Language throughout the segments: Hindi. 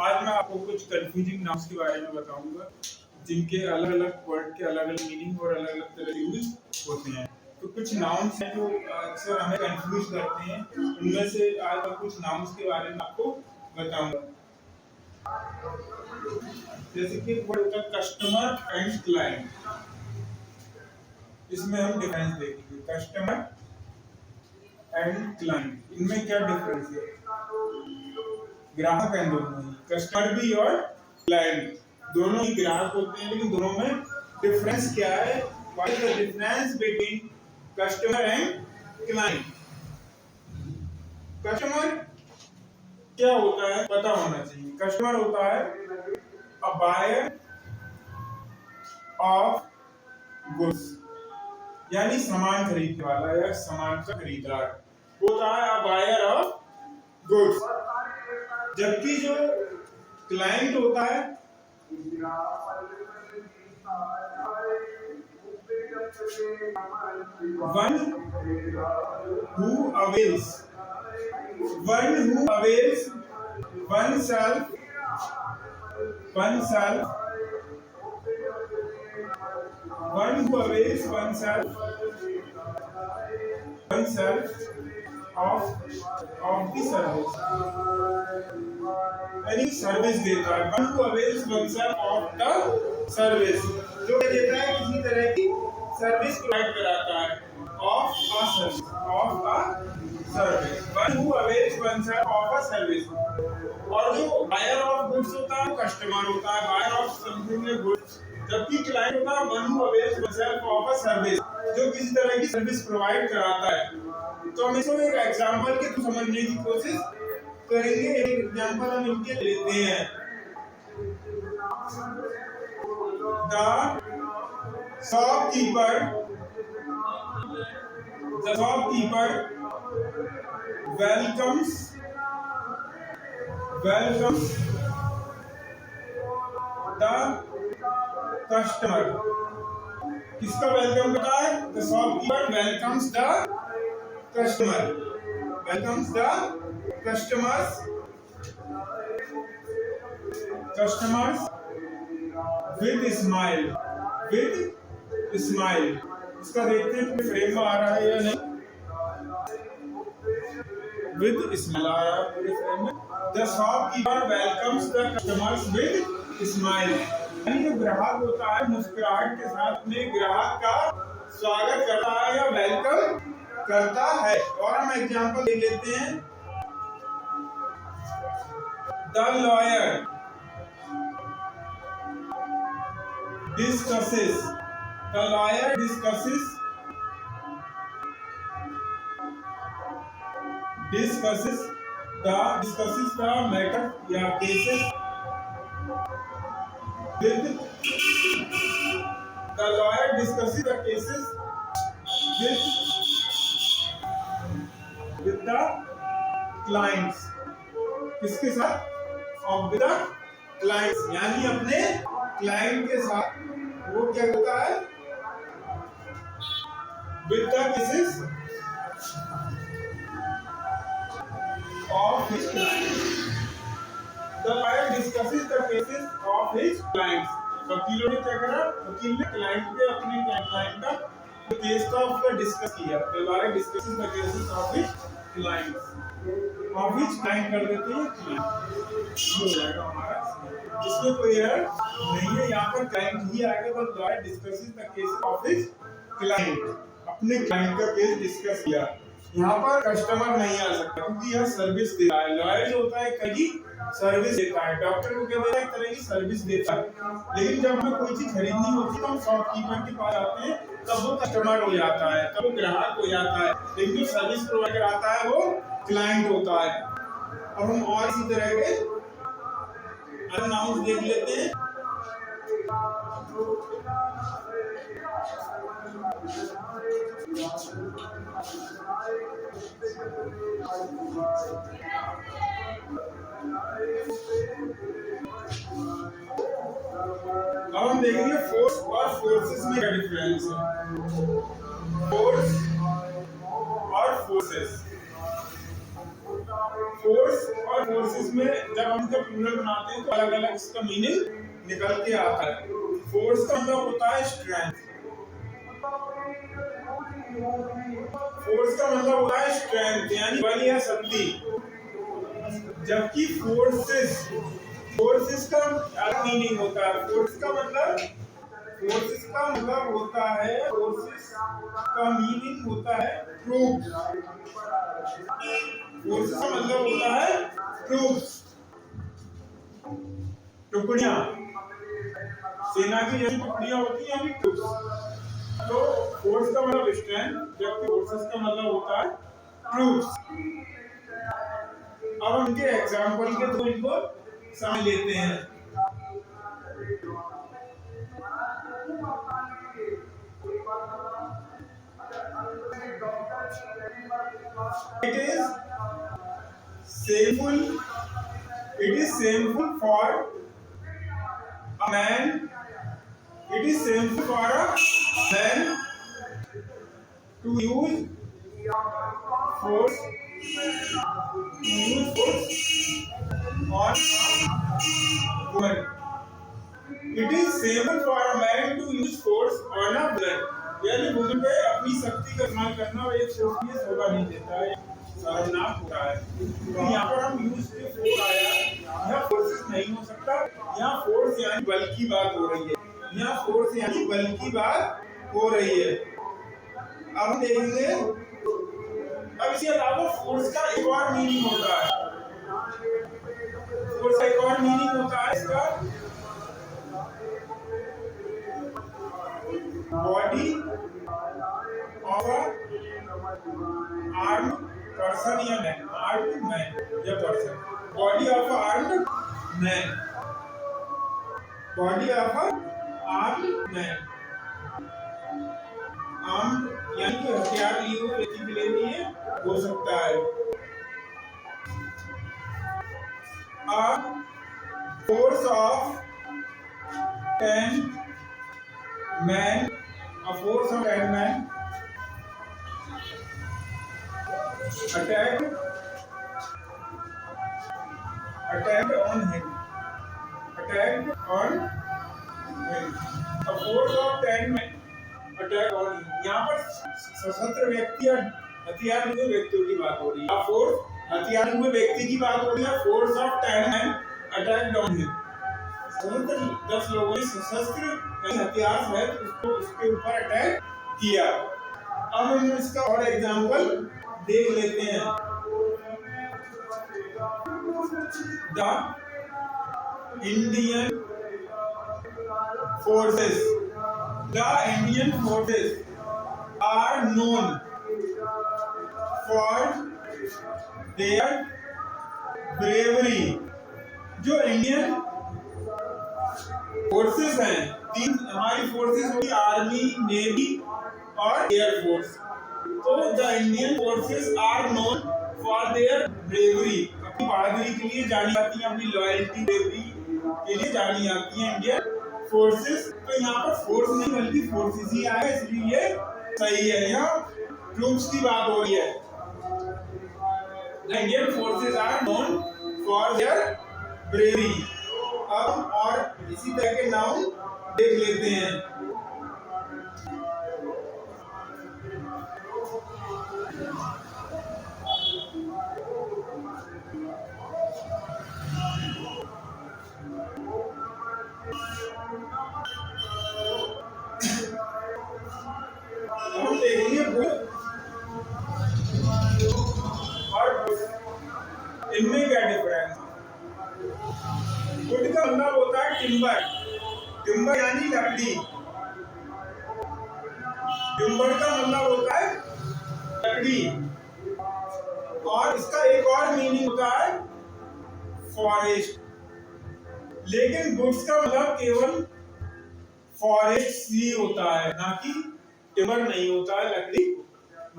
आज मैं आपको कुछ कंफ्यूजिंग नाउन्स के बारे में बताऊंगा जिनके अलग अलग वर्ड के अलग अलग मीनिंग और अलग अलग तरह के यूज होते हैं। तो कुछ नाउन्स हैं जो अक्सर हमें कंफ्यूज करते हैं, उनमें से आज मैं कुछ नाउन्स के बारे में आपको बताऊंगा। जैसे कि वर्ड होता है कस्टमर एंड क्लाइंट। इसमें हम डिफरेंस देखेंगे, कस्टमर एंड क्लाइंट, इनमें क्या डिफरेंस है। ग्राहक है दोनों ही, कस्टमर भी और क्लाइंट दोनों ही ग्राहक होते हैं, लेकिन दोनों में डिफरेंस क्या है। What is the difference between customer and client. Customer क्या होता है पता होना चाहिए। कस्टमर होता है अ बायर ऑफ गुड्स, यानी सामान खरीदने वाला या सामान का खरीदार होता है अ बायर ऑफ गुड्स। जबकि जो क्लाइंट होता है one who avails oneself one who avails oneself of the service, यानी सर्विस देता है। One who avails oneself of the service, जो देता है किसी तरह की सर्विस प्रोवाइड कराता है। of a service one who avails oneself of a service। और जो बायर ऑफ गुड्स होता है कस्टमर होता है, बायर ऑफ समथिंग गुड्स। जबकि क्लाइंट होता है one who avails oneself of a service, जो किसी तरह की सर्विस प्रोवाइड कराता है। तो हम इसको एक एग्जांपल के थ्रू समझने की कोशिश करेंगे। एक एग्जांपल हम इनके लेते हैं। The shopkeeper welcomes the customer. किसका वेलकम करता है? The shopkeeper welcomes the customers with smile। इसका देखते हैं कि फ्रेम में आ रहा है या नहीं। with smile आ रहा है पूरे फ्रेम में। The shopkeeper welcomes the customers with smile, यानी जो ग्राहक होता है मुस्कुराहट के साथ में ग्राहक का स्वागत करता है या वेलकम करता है। और हम एग्जांपल ले लेते हैं। The lawyer discusses the matter या cases with the lawyer discusses the cases with the clients। किसके साथ? with the clients, यानी अपने क्लाइंट के साथ वो क्या करता है? with the cases of his clients। The lawyer discusses the cases of his clients। वकीलों ने क्या करा? वकील ने क्लाइंट के अपने क्लाइंट का केस का डिस्कस किया। The lawyer discusses the cases of his clients। of his client कर देते हैं client, हो जाएगा हमारा। इसमें कोई एरर नहीं है, यहाँ पर क्लाइंट ही आएगा। तो the lawyer discusses the cases of his client, अपने क्लाइंट का केस डिस्कस किया। यहाँ पर कस्टमर नहीं आ सकता क्योंकि यह सर्विस देता है। लॉयर जो होता है एक तरह की सर्विस देता है। डॉक्टर को क्या देता है? एक तरह की सर्विस देता है। लेकिन जब हमें कोई चीज खरीदनी होती है तो हम शॉपकीपर के पास आते हैं, तब वो कस्टमर हो जाता है, तब वो ग्राहक हो जाता है। लेकिन जो सर्विस प्रोवाइडर आता है वो क्लाइंट होता है। अब हम और इसी तरह के अदर नाउन्स देख लेते हैं। अब हम देखेंगे फोर्स और फोर्सेस में क्या डिफरेंस है। फोर्स और फोर्सेस। फोर्स और फोर्सेस में जब हम इसका प्लूरल बनाते हैं तो अलग अलग इसका मीनिंग निकल के आता है। फोर्स का मतलब होता है स्ट्रेंथ, फोर्स का मतलब होता है स्ट्रेंथ यानी बल या शक्ति, जबकि फोर्सेस, फोर्सेस का अलग मीनिंग होता है। फोर्स का मतलब, फोर्सेस का मतलब होता है, फोर्सेस का मीनिंग होता है ट्रूप्स, फोर्सेस का मतलब होता है ट्रूप्स, टुकड़ियां, सेना की जैसी टुकड़ियां होती हैं अभी ट्रूप्स। तो फोर्स का मतलब स्ट्रेंथ, जबकि फोर्सेस का मतलब होता है ट्रूप्स। अब हम इनके एग्जांपल के थ्रू इनको समझ लेते हैं। It is shameful, it is shameful for a man, it is shameful for a man to use force, to use force on a woman. It is shameful for a man to use force on a woman. यानी वुमन पे अपनी शक्ति का इस्तेमाल करना और एक सोचने शोभा नहीं देता है, शर्मनाक होता है। तो यहाँ पर हम यूज से फोर्स आया, यह फोर्सेस नहीं हो सकता, यहाँ फोर्स यानी बल की बात हो रही है, यहाँ फोर्स यानी बल की बात हो रही है। अब हम देखेंगे, अब इसके अलावा फोर्स का एक और मीनिंग होता है, फोर्स का एक और मीनिंग होता है इसका बॉडी ऑफ आर्म्ड पर्सन या मैन, आर्म्ड मैन या person, body of armed man, body of armed man, armed यानी कि हथियार लिए हुए व्यक्ति के लिए भी ये हो सकता है। A force of 10 men, a force of 10 men attacked on him, attacked on him, a force of 10 men attacked on him। यहाँ पर सशस्त्र व्यक्ति और हथियार लिए व्यक्तियों की बात हो रही है। A force हथियार हुए व्यक्ति की बात हो रही है, force of 10 men attacked on him, 10 लोगों ने सशस्त्र हथियार सहित उसको, उसके ऊपर अटैक किया। अब हम इसका और एग्जांपल देख लेते हैं। The Indian forces, the Indian forces are known for their bravery. जो इंडियन फोर्सेस हैं, तीन हमारी फोर्सेस होगी, आर्मी, नेवी और एयर फोर्स। तो the Indian forces are known for their bravery, अपनी बहादुरी के लिए जानी जाती हैं, अपनी लॉयल्टी, ब्रेवरी के लिए जानी जाती हैं इंडियन फोर्सेस। तो यहाँ पर फोर्स नहीं बल्कि फोर्सेस ही आया, इसलिए ये सही है, यहाँ ट्रूप्स की बात हो रही है। The Indian forces are known for their bravery. अब और इसी तरह के नाउन देख लेते हैं। हम देखेंगे बुक और बुक, इनमें क्या डिफरेंस। वुड का मतलब होता है टिम्बर, टिम्बर यानी लकड़ी, टिम्बर का मतलब होता है लकड़ी, और इसका एक और मीनिंग होता है फॉरेस्ट। लेकिन वुड्स का मतलब केवल फॉरेस्ट ही होता है, ना कि टिम्बर नहीं होता है, लकड़ी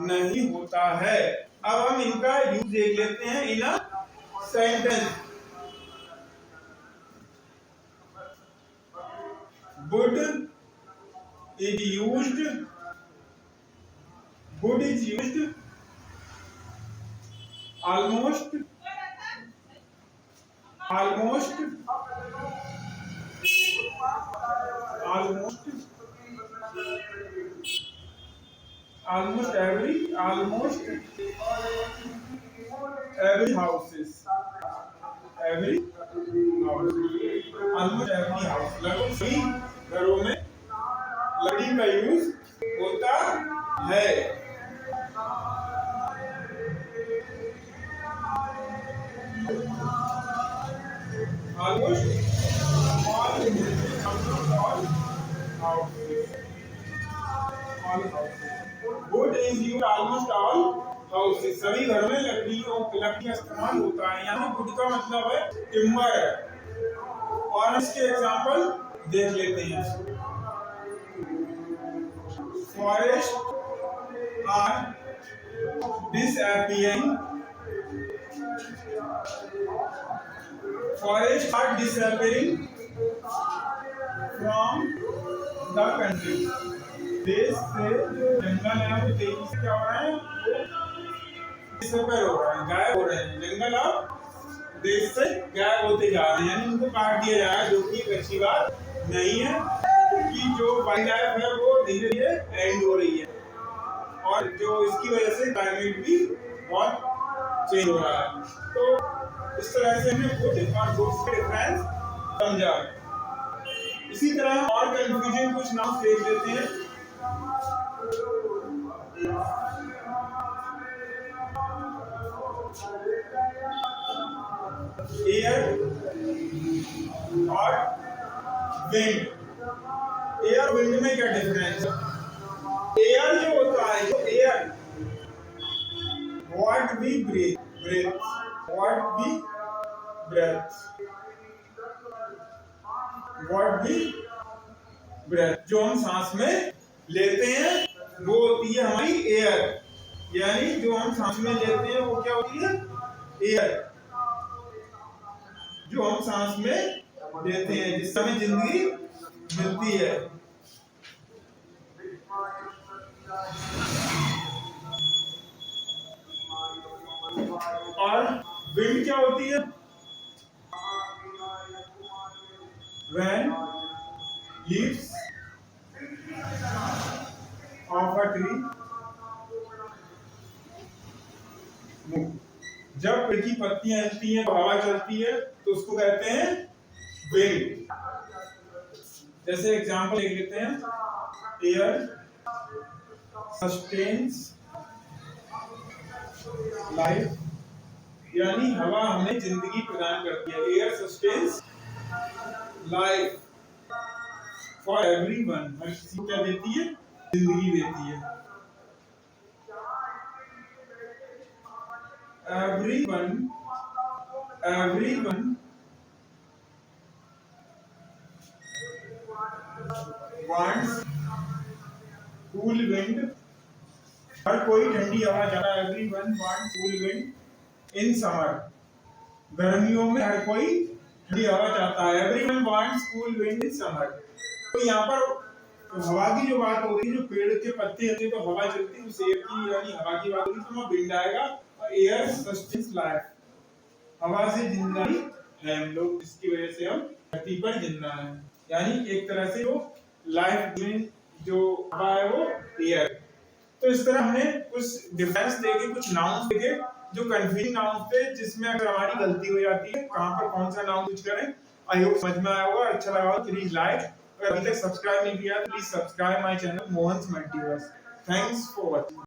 नहीं होता है। अब हम इनका यूज देख लेते हैं in a sentence. Wood is used, wood is used almost almost every houses every house almost every house लगभग सभी घरों में लकड़ी का यूज होता है। Almost all houses. Wood is used almost all houses. सभी घरों में लकड़ी का इस्तेमाल होता है। यहाँ वुड का मतलब है टिम्बर है। और इसके एग्जांपल देख लेते हैं। Forests are disappearing. Forests are disappearing from the country. देश से जो जंगल है वो तेजी से क्या हो रहा है, डिसअपियर हो रहा है, गायब हो रहे हैं। जंगल अब देश से गायब होते जा रहे हैं, यानी उनको काट दिया जा रहा है, जो कि एक अच्छी बात नहीं है, क्योंकि जो वाइल्ड लाइफ है वो धीरे धीरे एंड हो रही है और जो इसकी वजह से क्लाइमेट भी बहुत चेंज हो रहा है। तो इस तरह से हमें वुड और वुड्स के डिफरेंस समझा। इसी तरह और कंफ्यूजन कुछ नाम देख लेते हैं। एयर और विंड। एयर विंड में क्या डिफरेंस है? एयर जो होता है, जो एयर व्हाट वी ब्रीथ जो हम सांस में लेते हैं वो होती है हमारी एयर, यानी जो हम सांस में लेते हैं वो क्या होती है, एयर जो हम सांस में लेते हैं, जिससे हमें जिंदगी मिलती है। और विंड क्या होती है? When leaves of a tree move, जब पेड़ की पत्तियां हिलती हैं, हवा चलती है, तो उसको कहते हैं विंड। जैसे एग्जांपल देख लेते हैं, एयर सस्टेन्स लाइफ, यानी हवा हमें जिंदगी प्रदान करती है। Air sustains life for everyone, हर किसी को क्या देती है, जिंदगी देती है। everyone wants cool wind, हर कोई ठंडी हवा चाहता है। everyone wants cool wind in summer, गर्मियों में हर कोई ठंडी हवा चाहता है। everyone wants cool wind in summer। तो यहाँ पर तो हवा की जो बात हो रही है, जो पेड़ के पत्ते हिलते हैं तो हवा चलती है, उस एयर की यानी हवा की बात होगी, तो वहाँ विंड आएगा। और एयर सस्टेन्स लाइफ, हवा से जिंदा ही है हम लोग, जिसकी वजह से हम धरती पर जिंदा हैं। यानी एक तरह से वो लाइफ में जो हवा है वो एयर। तो इस तरह हमने कुछ डिफरेंस देखे, कुछ नाउन्स देखे जो कंफ्यूजिंग नाउन्स थे, जिसमें अगर हमारी गलती हो जाती है कहाँ पर कौन सा नाउन यूज करें। आई होप समझ में आया होगा। अच्छा लगा हो प्लीज लाइक, अगर अभी तक सब्सक्राइब नहीं किया तो please subscribe my channel Mohan's multiverse. Thanks for watching.